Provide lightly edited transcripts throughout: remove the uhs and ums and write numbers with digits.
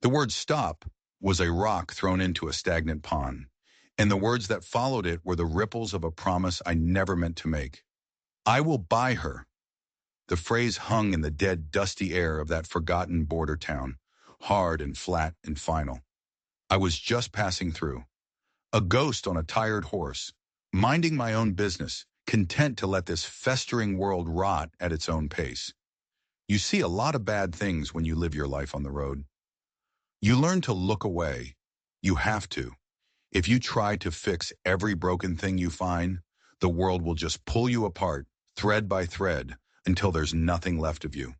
The word stop was a rock thrown into a stagnant pond, and the words that followed it were the ripples of a promise I never meant to make. I will buy her. The phrase hung in the dead, dusty air of that forgotten border town, hard and flat and final. I was just passing through, a ghost on a tired horse, minding my own business, content to let this festering world rot at its own pace. You see a lot of bad things when you live your life on the road. You learn to look away. You have to. If you try to fix every broken thing you find, the world will just pull you apart, thread by thread, until there's nothing left of you.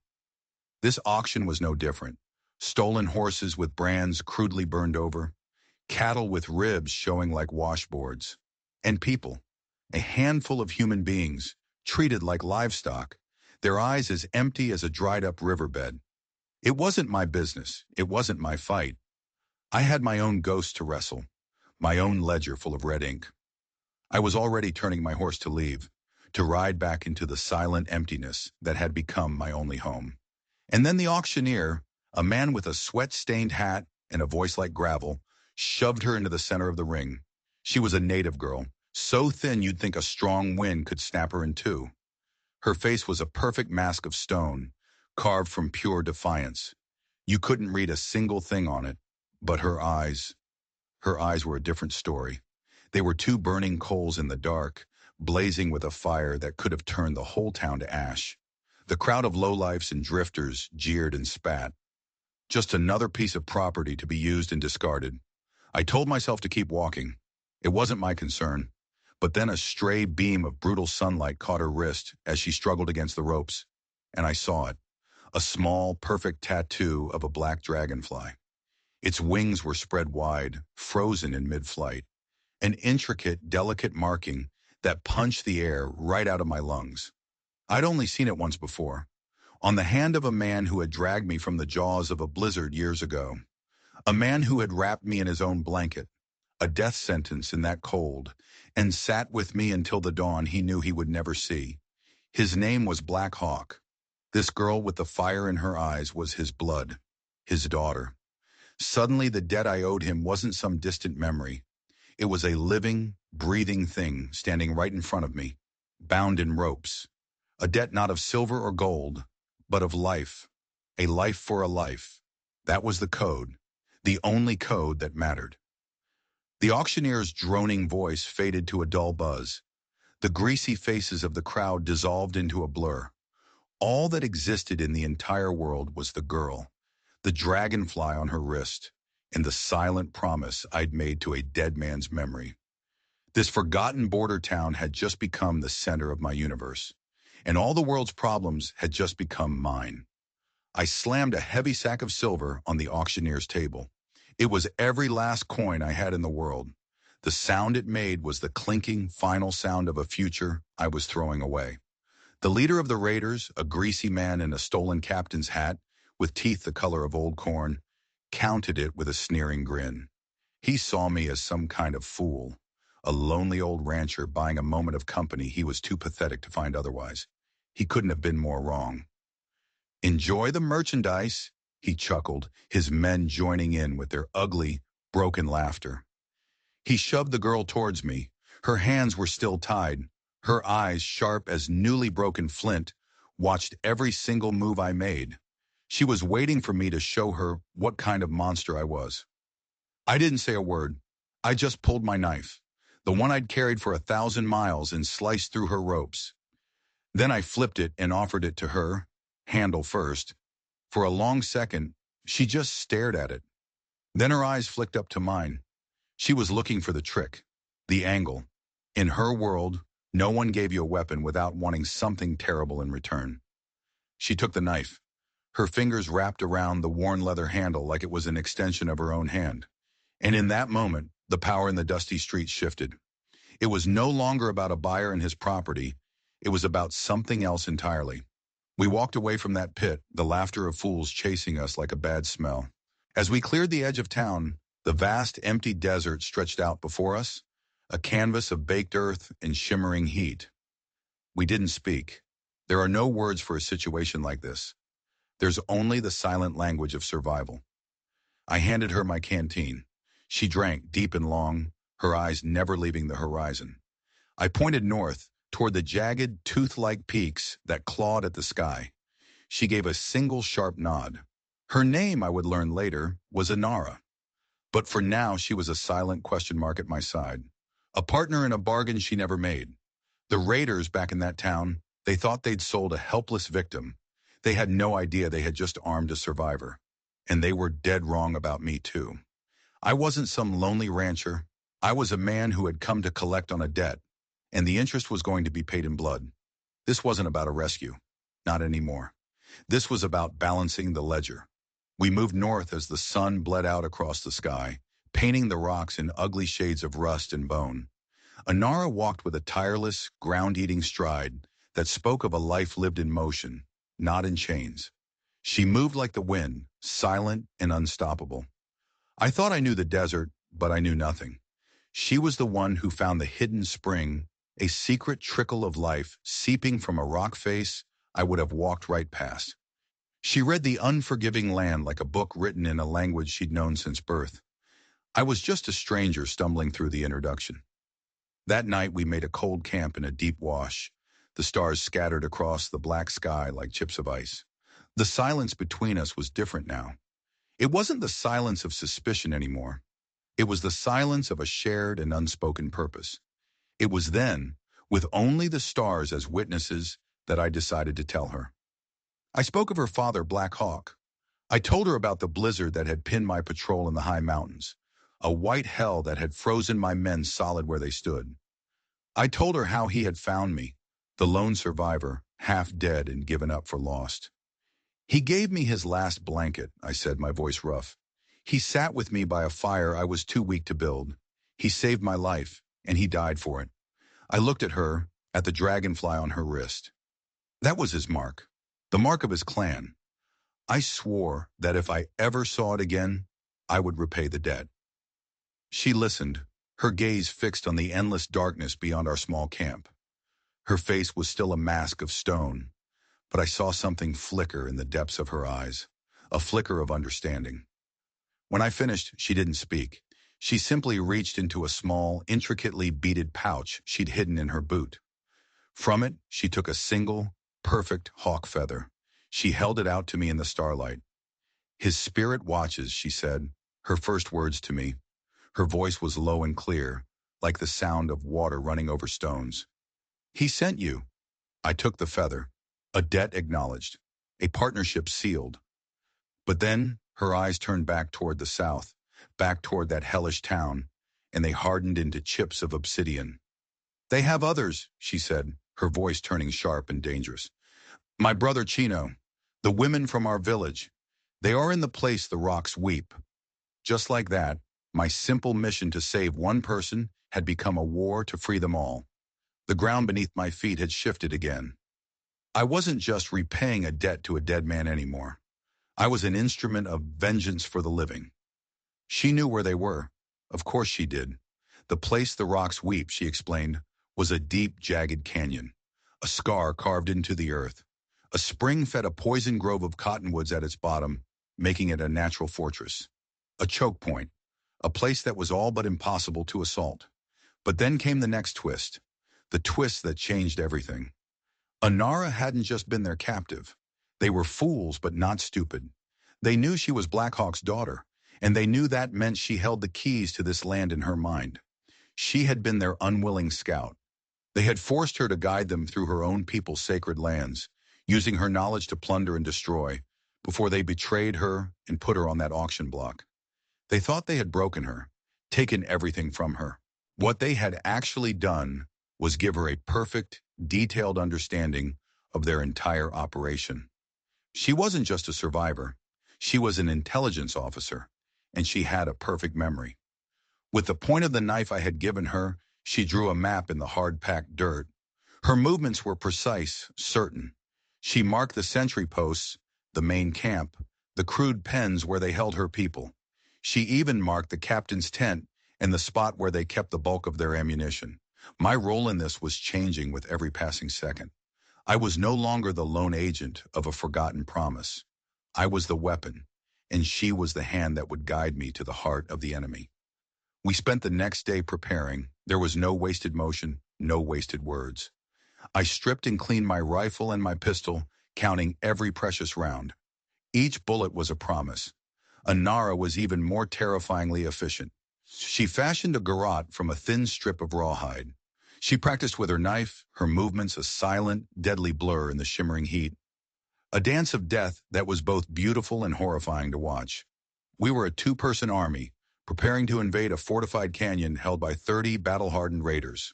This auction was no different. Stolen horses with brands crudely burned over, cattle with ribs showing like washboards, and people, a handful of human beings, treated like livestock, their eyes as empty as a dried-up riverbed. It wasn't my business. It wasn't my fight. I had my own ghost to wrestle, my own ledger full of red ink. I was already turning my horse to leave, to ride back into the silent emptiness that had become my only home. And then the auctioneer, a man with a sweat-stained hat and a voice like gravel, shoved her into the center of the ring. She was a native girl, so thin you'd think a strong wind could snap her in two. Her face was a perfect mask of stone, carved from pure defiance. You couldn't read a single thing on it, but her eyes were a different story. They were two burning coals in the dark, blazing with a fire that could have turned the whole town to ash. The crowd of lowlifes and drifters jeered and spat. Just another piece of property to be used and discarded. I told myself to keep walking. It wasn't my concern. But then a stray beam of brutal sunlight caught her wrist as she struggled against the ropes, and I saw it. A small, perfect tattoo of a black dragonfly. Its wings were spread wide, frozen in mid-flight. An intricate, delicate marking that punched the air right out of my lungs. I'd only seen it once before, on the hand of a man who had dragged me from the jaws of a blizzard years ago. A man who had wrapped me in his own blanket, a death sentence in that cold, and sat with me until the dawn he knew he would never see. His name was Black Hawk. This girl with the fire in her eyes was his blood, his daughter. Suddenly the debt I owed him wasn't some distant memory. It was a living, breathing thing standing right in front of me, bound in ropes. A debt not of silver or gold, but of life. A life for a life. That was the code, the only code that mattered. The auctioneer's droning voice faded to a dull buzz. The greasy faces of the crowd dissolved into a blur. All that existed in the entire world was the girl, the dragonfly on her wrist, and the silent promise I'd made to a dead man's memory. This forgotten border town had just become the center of my universe, and all the world's problems had just become mine. I slammed a heavy sack of silver on the auctioneer's table. It was every last coin I had in the world. The sound it made was the clinking, final sound of a future I was throwing away. The leader of the raiders, a greasy man in a stolen captain's hat, with teeth the color of old corn, counted it with a sneering grin. He saw me as some kind of fool, a lonely old rancher buying a moment of company he was too pathetic to find otherwise. He couldn't have been more wrong. "Enjoy the merchandise," he chuckled, his men joining in with their ugly, broken laughter. He shoved the girl towards me. Her hands were still tied. Her eyes, sharp as newly broken flint, watched every single move I made. She was waiting for me to show her what kind of monster I was. I didn't say a word. I just pulled my knife, the one I'd carried for 1,000 miles, and sliced through her ropes. Then I flipped it and offered it to her, handle first. For a long second, she just stared at it. Then her eyes flicked up to mine. She was looking for the trick, the angle. In her world, no one gave you a weapon without wanting something terrible in return. She took the knife, her fingers wrapped around the worn leather handle like it was an extension of her own hand. And in that moment, the power in the dusty streets shifted. It was no longer about a buyer and his property. It was about something else entirely. We walked away from that pit, the laughter of fools chasing us like a bad smell. As we cleared the edge of town, the vast, empty desert stretched out before us, a canvas of baked earth and shimmering heat. We didn't speak. There are no words for a situation like this. There's only the silent language of survival. I handed her my canteen. She drank deep and long, her eyes never leaving the horizon. I pointed north, toward the jagged, tooth-like peaks that clawed at the sky. She gave a single sharp nod. Her name, I would learn later, was Inara. But for now, she was a silent question mark at my side. A partner in a bargain she never made. The raiders back in that town, they thought they'd sold a helpless victim. They had no idea they had just armed a survivor. And they were dead wrong about me, too. I wasn't some lonely rancher. I was a man who had come to collect on a debt, and the interest was going to be paid in blood. This wasn't about a rescue. Not anymore. This was about balancing the ledger. We moved north as the sun bled out across the sky, painting the rocks in ugly shades of rust and bone. Inara walked with a tireless, ground-eating stride that spoke of a life lived in motion, not in chains. She moved like the wind, silent and unstoppable. I thought I knew the desert, but I knew nothing. She was the one who found the hidden spring, a secret trickle of life seeping from a rock face I would have walked right past. She read the unforgiving land like a book written in a language she'd known since birth. I was just a stranger stumbling through the introduction. That night we made a cold camp in a deep wash, the stars scattered across the black sky like chips of ice. The silence between us was different now. It wasn't the silence of suspicion anymore. It was the silence of a shared and unspoken purpose. It was then, with only the stars as witnesses, that I decided to tell her. I spoke of her father, Black Hawk. I told her about the blizzard that had pinned my patrol in the high mountains, a white hell that had frozen my men solid where they stood. I told her how he had found me, the lone survivor, half dead and given up for lost. He gave me his last blanket, I said, my voice rough. He sat with me by a fire I was too weak to build. He saved my life, and he died for it. I looked at her, at the dragonfly on her wrist. That was his mark, the mark of his clan. I swore that if I ever saw it again, I would repay the debt. She listened, her gaze fixed on the endless darkness beyond our small camp. Her face was still a mask of stone, but I saw something flicker in the depths of her eyes, a flicker of understanding. When I finished, she didn't speak. She simply reached into a small, intricately beaded pouch she'd hidden in her boot. From it, she took a single, perfect hawk feather. She held it out to me in the starlight. "His spirit watches," she said, her first words to me. Her voice was low and clear, like the sound of water running over stones. "He sent you." I took the feather. A debt acknowledged. A partnership sealed. But then her eyes turned back toward the south, back toward that hellish town, and they hardened into chips of obsidian. "They have others," she said, her voice turning sharp and dangerous. "My brother Chino, the women from our village, they are in the place the rocks weep." Just like that, my simple mission to save one person had become a war to free them all. The ground beneath my feet had shifted again. I wasn't just repaying a debt to a dead man anymore. I was an instrument of vengeance for the living. She knew where they were. Of course she did. The place the rocks weep, she explained, was a deep, jagged canyon, a scar carved into the earth. A spring fed a poison grove of cottonwoods at its bottom, making it a natural fortress. A choke point, a place that was all but impossible to assault. But then came the next twist, the twist that changed everything. Inara hadn't just been their captive. They were fools, but not stupid. They knew she was Black Hawk's daughter, and they knew that meant she held the keys to this land in her mind. She had been their unwilling scout. They had forced her to guide them through her own people's sacred lands, using her knowledge to plunder and destroy, before they betrayed her and put her on that auction block. They thought they had broken her, taken everything from her. What they had actually done was give her a perfect, detailed understanding of their entire operation. She wasn't just a survivor. She was an intelligence officer, and she had a perfect memory. With the point of the knife I had given her, she drew a map in the hard-packed dirt. Her movements were precise, certain. She marked the sentry posts, the main camp, the crude pens where they held her people. She even marked the captain's tent and the spot where they kept the bulk of their ammunition. My role in this was changing with every passing second. I was no longer the lone agent of a forgotten promise. I was the weapon, and she was the hand that would guide me to the heart of the enemy. We spent the next day preparing. There was no wasted motion, no wasted words. I stripped and cleaned my rifle and my pistol, counting every precious round. Each bullet was a promise. Anara was even more terrifyingly efficient. She fashioned a garrote from a thin strip of rawhide. She practiced with her knife, her movements a silent, deadly blur in the shimmering heat. A dance of death that was both beautiful and horrifying to watch. We were a two-person army, preparing to invade a fortified canyon held by 30 battle-hardened raiders.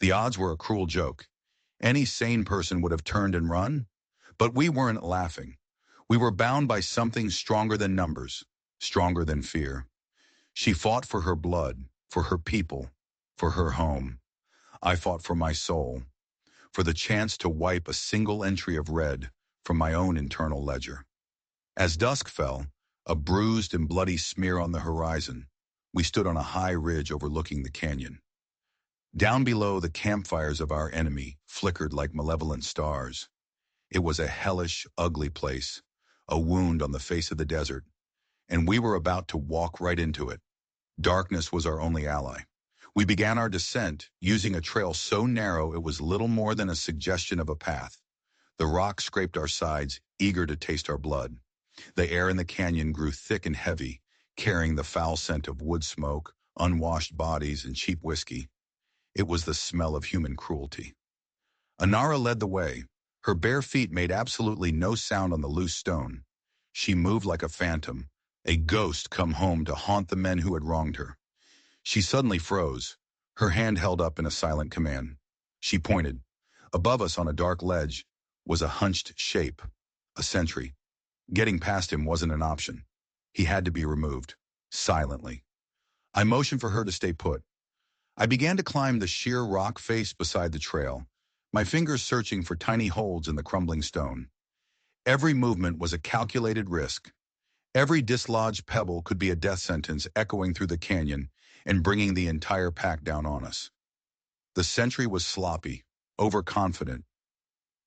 The odds were a cruel joke. Any sane person would have turned and run, but we weren't laughing. We were bound by something stronger than numbers, stronger than fear. She fought for her blood, for her people, for her home. I fought for my soul, for the chance to wipe a single entry of red from my own internal ledger. As dusk fell, a bruised and bloody smear on the horizon, we stood on a high ridge overlooking the canyon. Down below, the campfires of our enemy flickered like malevolent stars. It was a hellish, ugly place, a wound on the face of the desert, and we were about to walk right into it. Darkness was our only ally. We began our descent, using a trail so narrow it was little more than a suggestion of a path. The rocks scraped our sides, eager to taste our blood. The air in the canyon grew thick and heavy, carrying the foul scent of wood smoke, unwashed bodies, and cheap whiskey. It was the smell of human cruelty. Anara led the way. Her bare feet made absolutely no sound on the loose stone. She moved like a phantom, a ghost come home to haunt the men who had wronged her. She suddenly froze, her hand held up in a silent command. She pointed. Above us on a dark ledge was a hunched shape, a sentry. Getting past him wasn't an option. He had to be removed, silently. I motioned for her to stay put. I began to climb the sheer rock face beside the trail, my fingers searching for tiny holds in the crumbling stone. Every movement was a calculated risk. Every dislodged pebble could be a death sentence echoing through the canyon and bringing the entire pack down on us. The sentry was sloppy, overconfident.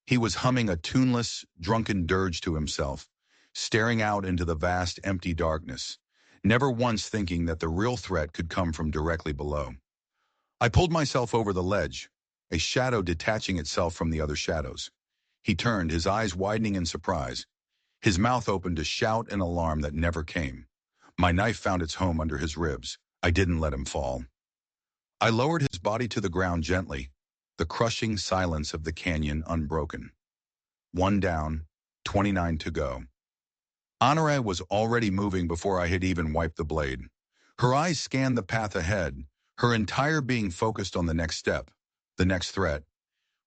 He was humming a tuneless, drunken dirge to himself, staring out into the vast, empty darkness, never once thinking that the real threat could come from directly below. I pulled myself over the ledge, a shadow detaching itself from the other shadows. He turned, his eyes widening in surprise. His mouth opened to shout an alarm that never came. My knife found its home under his ribs. I didn't let him fall. I lowered his body to the ground gently, the crushing silence of the canyon unbroken. 1 down, 29 to go. Anara was already moving before I had even wiped the blade. Her eyes scanned the path ahead, her entire being focused on the next step, the next threat.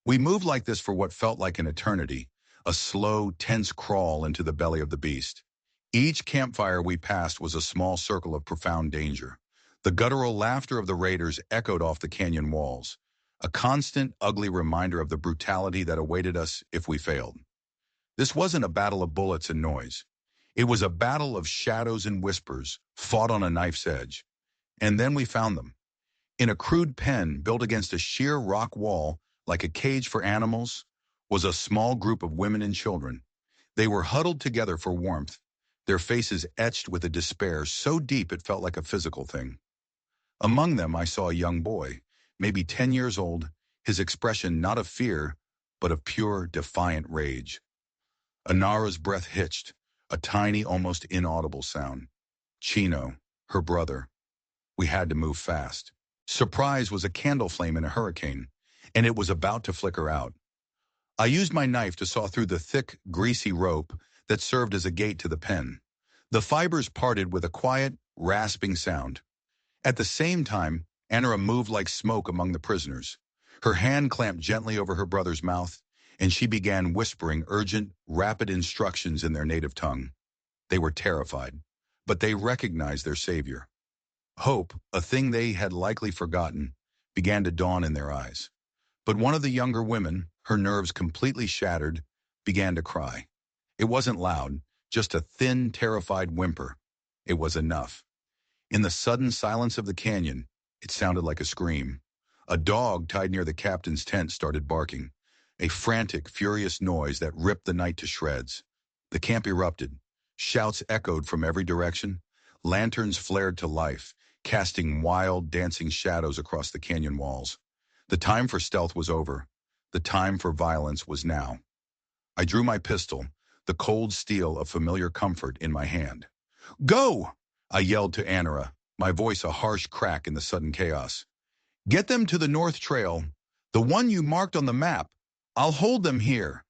We moved like this for what felt like an eternity, a slow, tense crawl into the belly of the beast. Each campfire we passed was a small circle of profound danger. The guttural laughter of the raiders echoed off the canyon walls, a constant, ugly reminder of the brutality that awaited us if we failed. This wasn't a battle of bullets and noise. It was a battle of shadows and whispers, fought on a knife's edge. And then we found them. In a crude pen built against a sheer rock wall, like a cage for animals, was a small group of women and children. They were huddled together for warmth, their faces etched with a despair so deep it felt like a physical thing. Among them I saw a young boy, maybe 10 years old, his expression not of fear, but of pure, defiant rage. Anara's breath hitched, a tiny, almost inaudible sound. Chino, her brother. We had to move fast. Surprise was a candle flame in a hurricane, and it was about to flicker out. I used my knife to saw through the thick, greasy rope that served as a gate to the pen. The fibers parted with a quiet, rasping sound. At the same time, Anara moved like smoke among the prisoners. Her hand clamped gently over her brother's mouth, and she began whispering urgent, rapid instructions in their native tongue. They were terrified, but they recognized their savior. Hope, a thing they had likely forgotten, began to dawn in their eyes. But one of the younger women, her nerves completely shattered, began to cry. It wasn't loud, just a thin, terrified whimper. It was enough. In the sudden silence of the canyon, it sounded like a scream. A dog tied near the captain's tent started barking, a frantic, furious noise that ripped the night to shreds. The camp erupted. Shouts echoed from every direction. Lanterns flared to life, casting wild, dancing shadows across the canyon walls. The time for stealth was over. The time for violence was now. I drew my pistol, the cold steel of familiar comfort in my hand. "Go!" I yelled to Anara, my voice a harsh crack in the sudden chaos. "Get them to the North Trail, the one you marked on the map. I'll hold them here."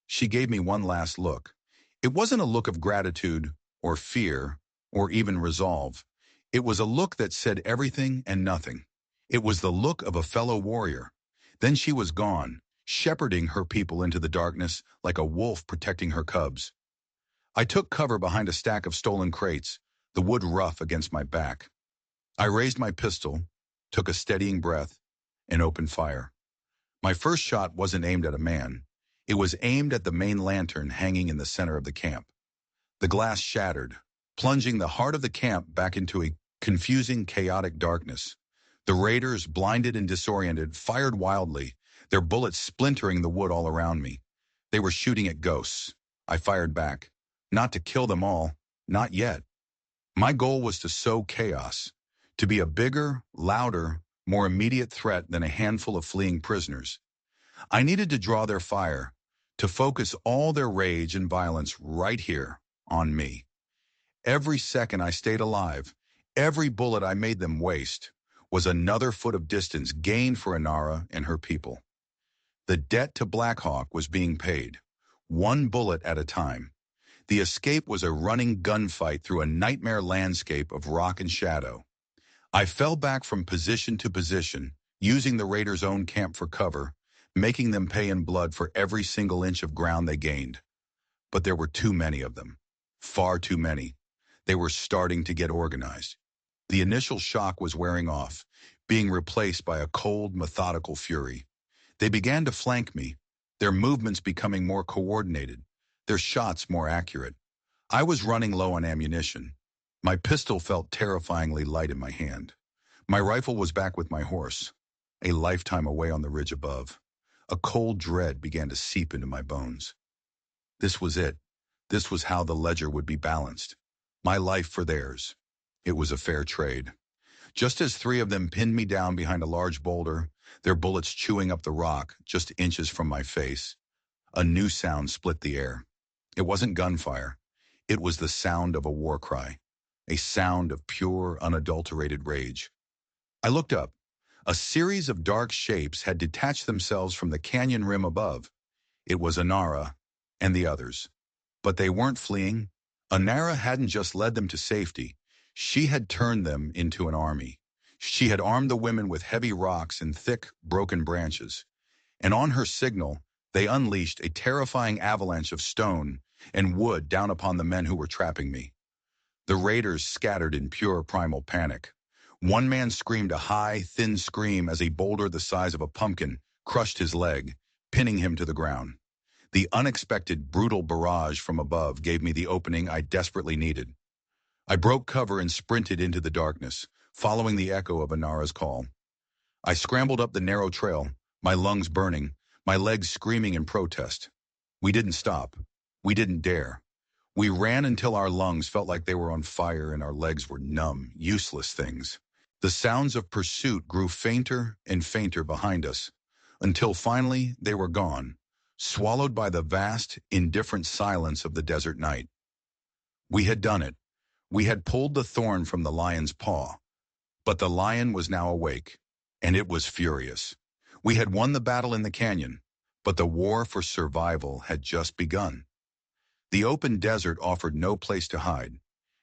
She gave me one last look. It wasn't a look of gratitude or fear or even resolve. It was a look that said everything and nothing. It was the look of a fellow warrior. Then she was gone, shepherding her people into the darkness like a wolf protecting her cubs. I took cover behind a stack of stolen crates, the wood rough against my back. I raised my pistol, took a steadying breath, and opened fire. My first shot wasn't aimed at a man. It was aimed at the main lantern hanging in the center of the camp. The glass shattered, plunging the heart of the camp back into a confusing, chaotic darkness. The raiders, blinded and disoriented, fired wildly, their bullets splintering the wood all around me. They were shooting at ghosts. I fired back. Not to kill them all, not yet. My goal was to sow chaos, to be a bigger, louder, more immediate threat than a handful of fleeing prisoners. I needed to draw their fire, to focus all their rage and violence right here, on me. Every second I stayed alive, every bullet I made them waste, was another foot of distance gained for Anara and her people. The debt to Blackhawk was being paid, one bullet at a time. The escape was a running gunfight through a nightmare landscape of rock and shadow. I fell back from position to position, using the raiders' own camp for cover, making them pay in blood for every single inch of ground they gained. But there were too many of them. Far too many. They were starting to get organized. The initial shock was wearing off, being replaced by a cold, methodical fury. They began to flank me, their movements becoming more coordinated, their shots more accurate. I was running low on ammunition. My pistol felt terrifyingly light in my hand. My rifle was back with my horse, a lifetime away on the ridge above. A cold dread began to seep into my bones. This was it. This was how the ledger would be balanced. My life for theirs. It was a fair trade. Just as three of them pinned me down behind a large boulder, their bullets chewing up the rock just inches from my face, a new sound split the air. It wasn't gunfire. It was the sound of a war cry, a sound of pure, unadulterated rage. I looked up. A series of dark shapes had detached themselves from the canyon rim above. It was Anara and the others. But they weren't fleeing. Anara hadn't just led them to safety. She had turned them into an army. She had armed the women with heavy rocks and thick, broken branches. And on her signal, they unleashed a terrifying avalanche of stone and wood down upon the men who were trapping me. The raiders scattered in pure primal panic. One man screamed a high, thin scream as a boulder the size of a pumpkin crushed his leg, pinning him to the ground. The unexpected, brutal barrage from above gave me the opening I desperately needed. I broke cover and sprinted into the darkness, following the echo of Anara's call. I scrambled up the narrow trail, my lungs burning, my legs screaming in protest. We didn't stop. We didn't dare. We ran until our lungs felt like they were on fire and our legs were numb, useless things. The sounds of pursuit grew fainter and fainter behind us, until finally they were gone, swallowed by the vast, indifferent silence of the desert night. We had done it. We had pulled the thorn from the lion's paw. But the lion was now awake, and it was furious. We had won the battle in the canyon, but the war for survival had just begun. The open desert offered no place to hide,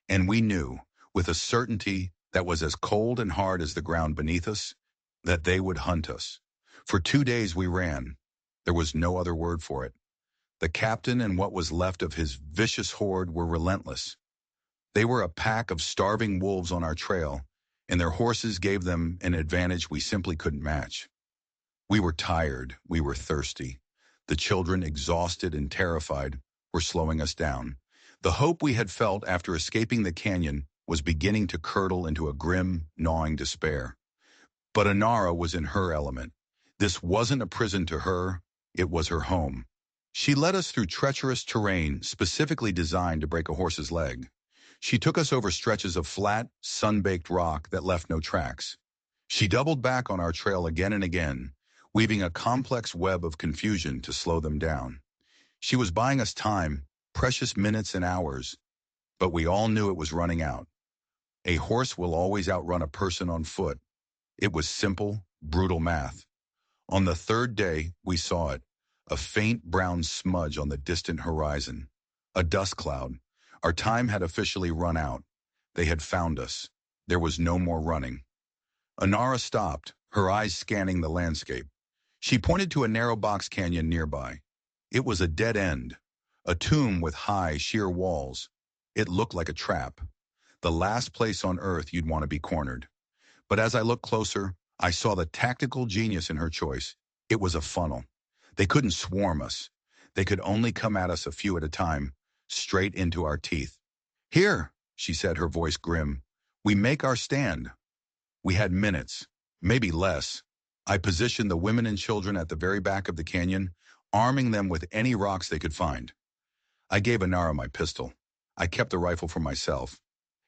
and we knew, with a certainty that was as cold and hard as the ground beneath us, that they would hunt us. For 2 days we ran. There was no other word for it. The captain and what was left of his vicious horde were relentless. They were a pack of starving wolves on our trail, and their horses gave them an advantage we simply couldn't match. We were tired, we were thirsty. The children, exhausted and terrified, were slowing us down. The hope we had felt after escaping the canyon was beginning to curdle into a grim, gnawing despair. But Anara was in her element. This wasn't a prison to her, it was her home. She led us through treacherous terrain specifically designed to break a horse's leg. She took us over stretches of flat, sun-baked rock that left no tracks. She doubled back on our trail again and again, weaving a complex web of confusion to slow them down. She was buying us time, precious minutes and hours, but we all knew it was running out. A horse will always outrun a person on foot. It was simple, brutal math. On the third day, we saw it, a faint brown smudge on the distant horizon. A dust cloud. Our time had officially run out. They had found us. There was no more running. Anara stopped, her eyes scanning the landscape. She pointed to a narrow box canyon nearby. It was a dead end, a tomb with high, sheer walls. It looked like a trap, the last place on Earth you'd want to be cornered. But as I looked closer, I saw the tactical genius in her choice. It was a funnel. They couldn't swarm us. They could only come at us a few at a time, straight into our teeth. Here, she said, her voice grim. We make our stand. We had minutes, maybe less. I positioned the women and children at the very back of the canyon, arming them with any rocks they could find. I gave Anara my pistol. I kept the rifle for myself.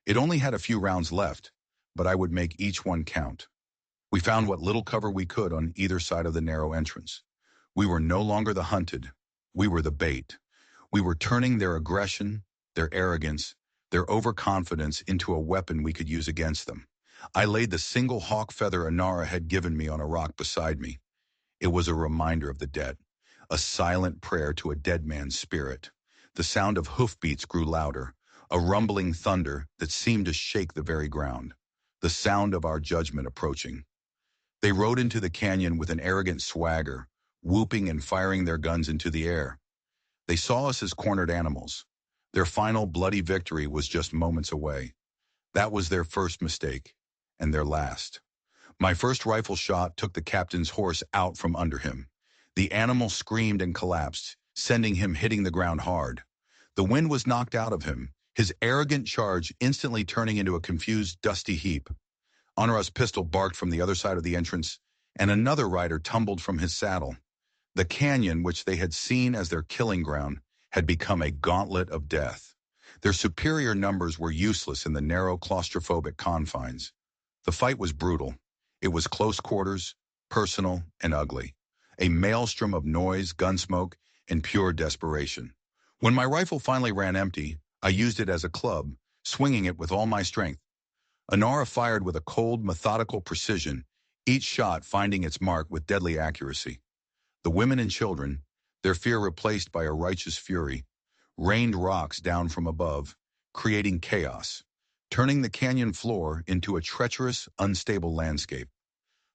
It only had a few rounds left, but I would make each one count. We found what little cover we could on either side of the narrow entrance. We were no longer the hunted. We were the bait. We were turning their aggression, their arrogance, their overconfidence into a weapon we could use against them. I laid the single hawk feather Anara had given me on a rock beside me. It was a reminder of the dead, a silent prayer to a dead man's spirit. The sound of hoofbeats grew louder, a rumbling thunder that seemed to shake the very ground. The sound of our judgment approaching. They rode into the canyon with an arrogant swagger, whooping and firing their guns into the air. They saw us as cornered animals. Their final bloody victory was just moments away. That was their first mistake, and their last. My first rifle shot took the captain's horse out from under him. The animal screamed and collapsed, sending him hitting the ground hard. The wind was knocked out of him, his arrogant charge instantly turning into a confused, dusty heap. Anara's pistol barked from the other side of the entrance, and another rider tumbled from his saddle. The canyon, which they had seen as their killing ground, had become a gauntlet of death. Their superior numbers were useless in the narrow, claustrophobic confines. The fight was brutal. It was close quarters, personal, and ugly. A maelstrom of noise, gunsmoke, and pure desperation. When my rifle finally ran empty, I used it as a club, swinging it with all my strength. Anara fired with a cold, methodical precision, each shot finding its mark with deadly accuracy. The women and children, their fear replaced by a righteous fury, rained rocks down from above, creating chaos, turning the canyon floor into a treacherous, unstable landscape.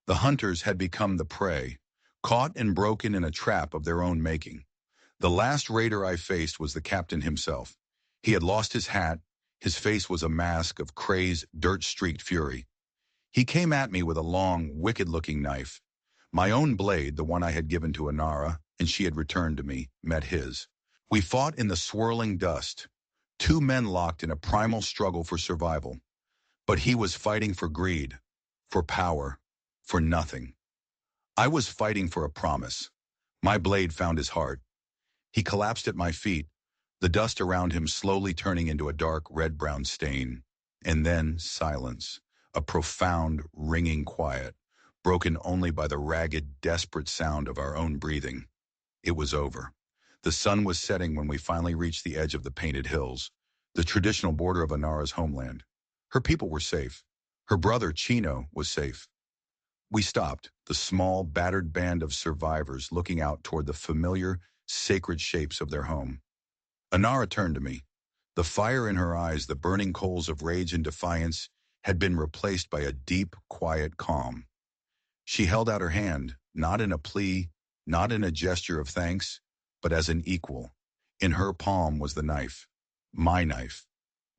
The hunters had become the prey, caught and broken in a trap of their own making. The last raider I faced was the captain himself. He had lost his hat, his face was a mask of crazed, dirt-streaked fury. He came at me with a long, wicked-looking knife. My own blade, the one I had given to Anara, and she had returned to me, met his. We fought in the swirling dust, two men locked in a primal struggle for survival. But he was fighting for greed, for power, for nothing. I was fighting for a promise. My blade found his heart. He collapsed at my feet, the dust around him slowly turning into a dark red-brown stain. And then silence, a profound, ringing quiet, broken only by the ragged, desperate sound of our own breathing. It was over. The sun was setting when we finally reached the edge of the Painted Hills, the traditional border of Anara's homeland. Her people were safe. Her brother, Chino, was safe. We stopped, the small, battered band of survivors looking out toward the familiar, sacred shapes of their home. Anara turned to me. The fire in her eyes, the burning coals of rage and defiance, had been replaced by a deep, quiet calm. She held out her hand, not in a plea, not in a gesture of thanks, but as an equal. In her palm was the knife. My knife.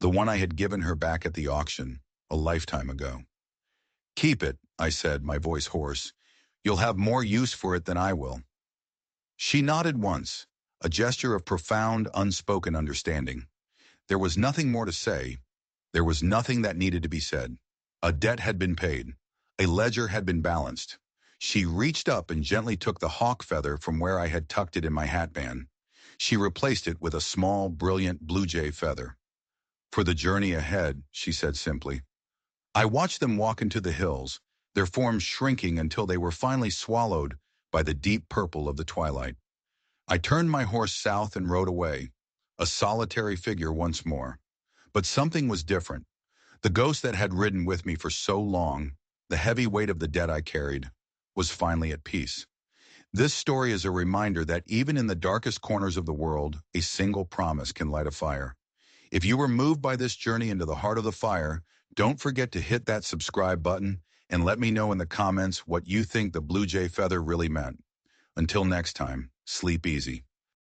The one I had given her back at the auction, a lifetime ago. Keep it, I said, my voice hoarse. You'll have more use for it than I will. She nodded once, a gesture of profound, unspoken understanding. There was nothing more to say. There was nothing that needed to be said. A debt had been paid. A ledger had been balanced. She reached up and gently took the hawk feather from where I had tucked it in my hatband. She replaced it with a small, brilliant blue jay feather. For the journey ahead, she said simply. I watched them walk into the hills, their forms shrinking until they were finally swallowed by the deep purple of the twilight. I turned my horse south and rode away, a solitary figure once more. But something was different. The ghost that had ridden with me for so long, the heavy weight of the debt I carried, was finally at peace. This story is a reminder that even in the darkest corners of the world, a single promise can light a fire. If you were moved by this journey into the heart of the fire, don't forget to hit that subscribe button and let me know in the comments what you think the blue jay feather really meant. Until next time, sleep easy.